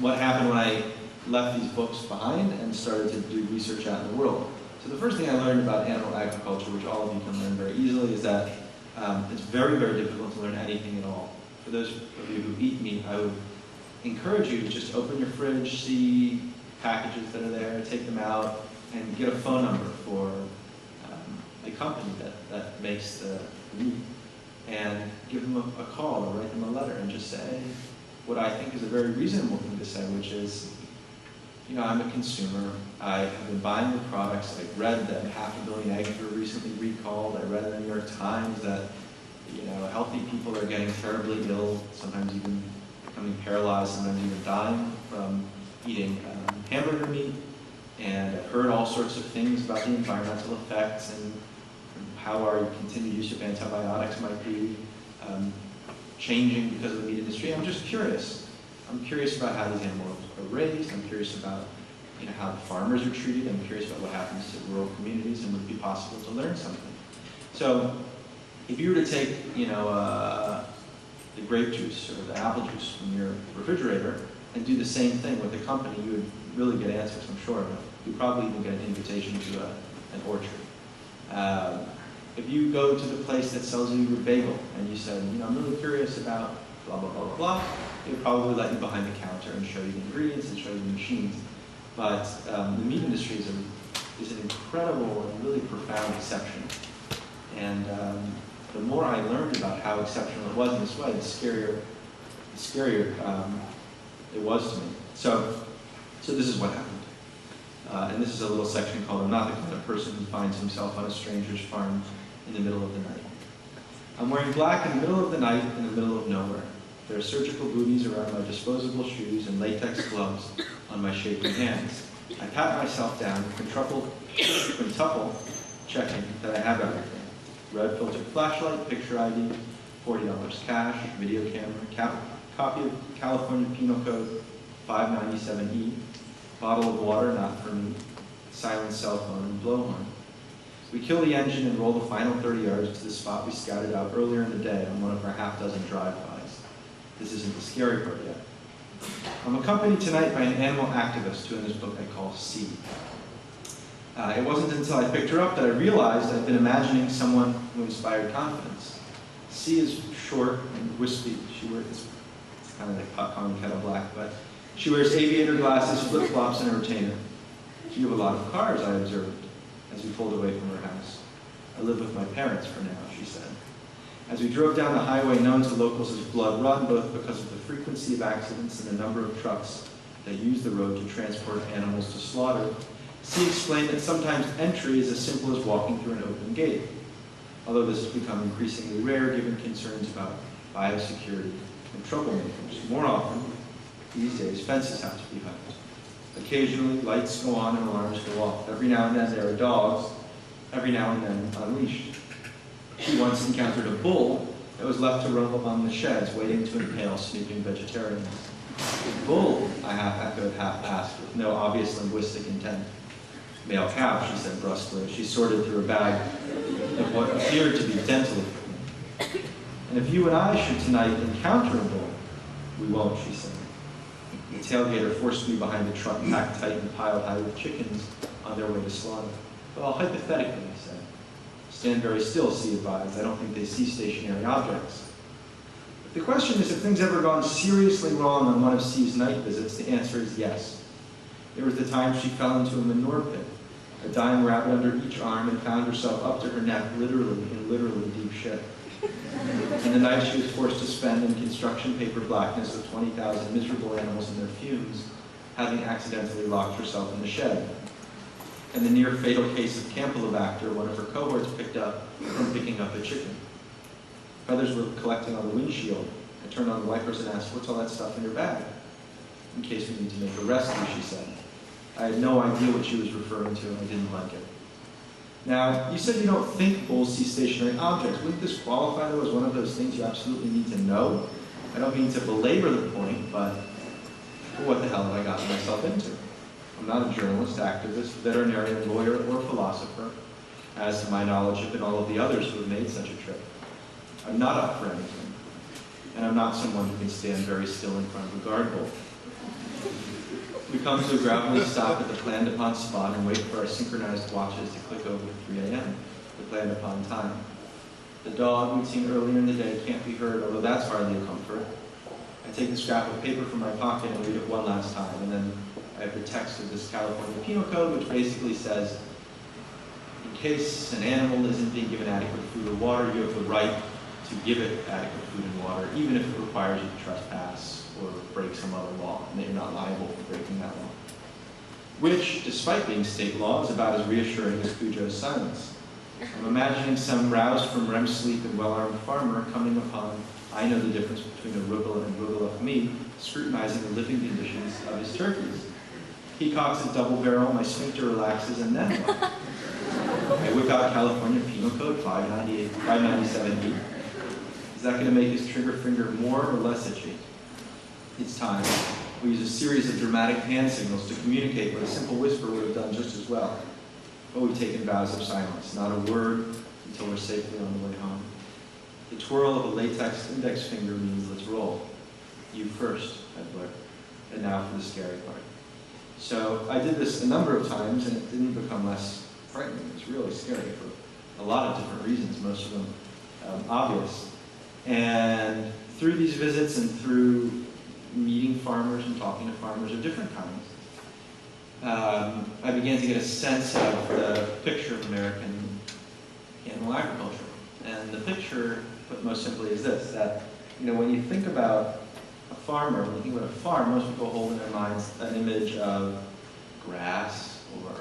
what happened when I left these books behind and started to do research out in the world. So the first thing I learned about animal agriculture, which all of you can learn very easily, is that it's very, very difficult to learn anything at all. For those of you who eat meat, I would encourage you to just open your fridge, see packages that are there, take them out, and get a phone number for the company that makes the meat, and give them a call or write them a letter and just say what I think is a very reasonable thing to say, which is, you know, I'm a consumer. I have been buying the products. I've read that 500 million eggs were recently recalled. I read in the New York Times that, you know, healthy people are getting terribly ill, sometimes even becoming paralyzed, sometimes even dying from eating hamburger meat. And I've heard all sorts of things about the environmental effects and how our continued use of antibiotics might be changing because of the meat industry. I'm just curious. I'm curious about how these animals are raised. I'm curious about, you know, how the farmers are treated. I'm curious about what happens to rural communities, and would it be possible to learn something. So if you were to take, you know, the grape juice or the apple juice from your refrigerator and do the same thing with the company, you would really get answers, I'm sure. You'd probably even get an invitation to an orchard. If you go to the place that sells you your bagel and you said, you know, I'm really curious about blah, blah, blah, blah, blah, they'd probably let you behind the counter and show you the ingredients and show you the machines. But the meat industry is an incredible and really profound exception. And the more I learned about how exceptional it was in this way, the scarier it was to me. So this is what happened. And this is a little section called "I'm not the kind of person who finds himself on a stranger's farm in the middle of the night." I'm wearing black in the middle of the night in the middle of nowhere. There are surgical booties around my disposable shoes and latex gloves on my shaking hands. I pat myself down, quintuple checking that I have everything. Red filtered flashlight, picture ID, $40 cash, video camera, copy of California Penal Code 597E, bottle of water, not for me, silent cell phone, and blowhorn. We kill the engine and roll the final 30 yards to the spot we scouted out earlier in the day on one of our half-dozen drive-bys. This isn't the scary part yet. I'm accompanied tonight by an animal activist who in this book I call C. It wasn't until I picked her up that I realized I'd been imagining someone who inspired confidence. C is short and wispy. She wears, it's kind of like popcorn kettle black, but she wears aviator glasses, flip-flops, and a retainer. You have a lot of cars, I observed, as we pulled away from her house. I live with my parents for now, she said. As we drove down the highway known to locals as Blood Run, both because of the frequency of accidents and the number of trucks that use the road to transport animals to slaughter, C explained that sometimes entry is as simple as walking through an open gate, although this has become increasingly rare given concerns about biosecurity and troublemakers. More often, these days, fences have to be hiked. Occasionally, lights go on and alarms go off. Every now and then, there are dogs, every now and then unleashed. She once encountered a bull that was left to roam among the sheds, waiting to impale snooping vegetarians. Bull, I half echoed, half asked, with no obvious linguistic intent. Male cow, she said brusquely. She sorted through a bag of what appeared to be dental equipment. And if you and I should tonight encounter a bull, we won't, she said. The tailgater forced me behind the truck, packed tight and piled high with chickens on their way to slaughter. Well, hypothetically, I said. Stand very still, C advised. I don't think they see stationary objects. But the question is, have things ever gone seriously wrong on one of C's night visits? The answer is yes. There was the time she fell into a manure pit, a dying rabbit under each arm, and found herself up to her neck, literally deep shit. And the night she was forced to spend in construction paper blackness with 20,000 miserable animals in their fumes, having accidentally locked herself in the shed. And the near fatal case of Campylobacter, one of her cohorts picked up from picking up a chicken. Feathers were collecting on the windshield. I turned on the wipers and asked, "What's all that stuff in your bag?" "In case we need to make a rescue," she said. I had no idea what she was referring to, and I didn't like it. Now, you said you don't think bulls see stationary objects. Wouldn't this qualify, though, as one of those things you absolutely need to know? I don't mean to belabor the point, but what the hell have I gotten myself into? I'm not a journalist, activist, veterinarian, lawyer, or philosopher, as to my knowledge have been all of the others who have made such a trip. I'm not up for anything, and I'm not someone who can stand very still in front of a guard bull. We come to a gravelly stop at the planned upon spot and wait for our synchronized watches to click over to 3 a.m., the planned upon time. The dog we'd seen earlier in the day can't be heard, although that's hardly a comfort. I take the scrap of paper from my pocket and read it one last time, and then I have the text of this California Penal Code, which basically says, in case an animal isn't being given adequate food or water, you have the right to give it adequate food and water, even if it requires you to trespass or break some other law, and that you're not liable for breaking that law. Which, despite being state law, is about as reassuring as Cujo's silence. I'm imagining some roused from REM sleep and well-armed farmer coming upon, I know the difference between arugula and arugula for me, scrutinizing the living conditions of his turkeys. He cocks a double barrel, my sphincter relaxes, and then what? I whip out California Penal Code 597E. Is that going to make his trigger finger more or less itchy? It's time. We use a series of dramatic hand signals to communicate what a simple whisper would have done just as well. But we've taken vows of silence, not a word until we're safely on the way home. The twirl of a latex index finger means let's roll. You first, I blurt. And now for the scary part. So I did this a number of times, and it didn't become less frightening. It's really scary for a lot of different reasons, most of them obvious. And through these visits and through meeting farmers and talking to farmers of different kinds, I began to get a sense of the picture of American animal agriculture. And the picture, put most simply, is this, that when you think about a farmer, when you think about a farm, most people hold in their minds an image of grass or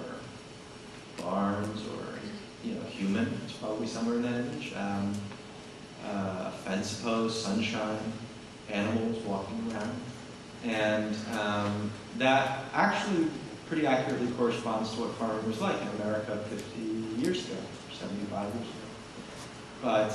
barns or human. It's probably somewhere in that image. A fence post, sunshine, animals walking around. And that actually pretty accurately corresponds to what farming was like in America 50 years ago, 75 years ago. But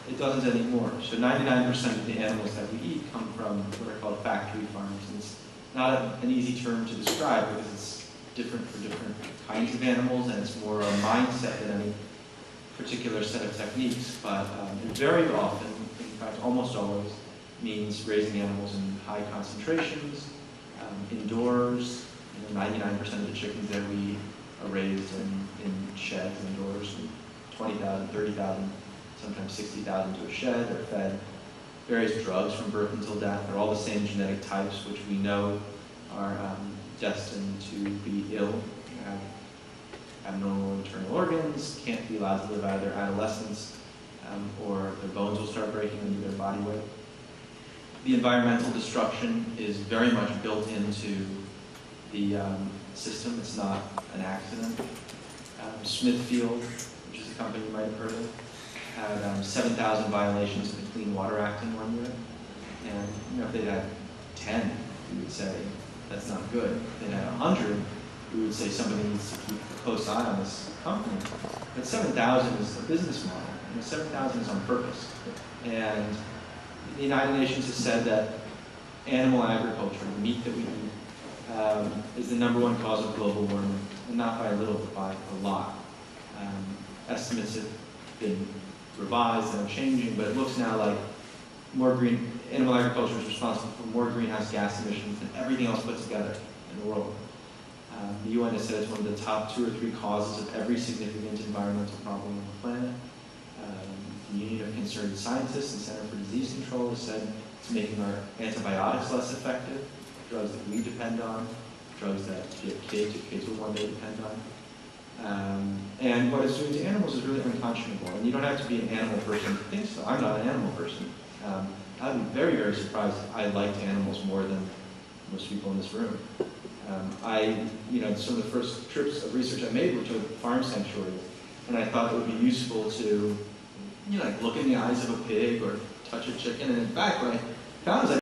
it doesn't anymore. So 99% of the animals that we eat come from what are called factory farms. And it's not an easy term to describe because it's different for different kinds of animals, and it's more a mindset than any particular set of techniques. But it very often, in fact almost always, means raising animals in high concentrations, indoors. 99% of the chickens that we eat are raised in sheds indoors, and 20,000, 30,000, sometimes 60,000 to a shed. They're fed various drugs from birth until death. They're all the same genetic types, which we know are destined to be ill, have abnormal internal organs, can't be allowed to live out of their adolescence, or their bones will start breaking under their body weight. The environmental destruction is very much built into the system. It's not an accident. Smithfield, which is a company you might have heard of, had 7,000 violations of the Clean Water Act in 1 year. And if they'd had 10, we would say that's not good. If they'd had 100, we would say somebody needs to keep a close eye on this company. But 7,000 is a business model. 7,000 is on purpose. And the United Nations has said that animal agriculture, the meat that we eat, is the #1 cause of global warming, and not by a little, but by a lot. Estimates have been revised and are changing, but it looks now like animal agriculture is responsible for more greenhouse gas emissions than everything else put together in the world. The UN has said it's one of the top 2 or 3 causes of every significant environmental problem on the planet. The Union of Concerned Scientists and Center for Disease Control has said it's making our antibiotics less effective, drugs that we depend on, drugs that if you have kids, your kids will one day depend on. And what it's doing to animals is really unconscionable. And you don't have to be an animal person to think so. I'm not an animal person. I'd be very, very surprised if I liked animals more than most people in this room. Some of the first trips of research I made were to farm sanctuaries, and I thought it would be useful to, look in the eyes of a pig or touch a chicken. And in fact, what I found is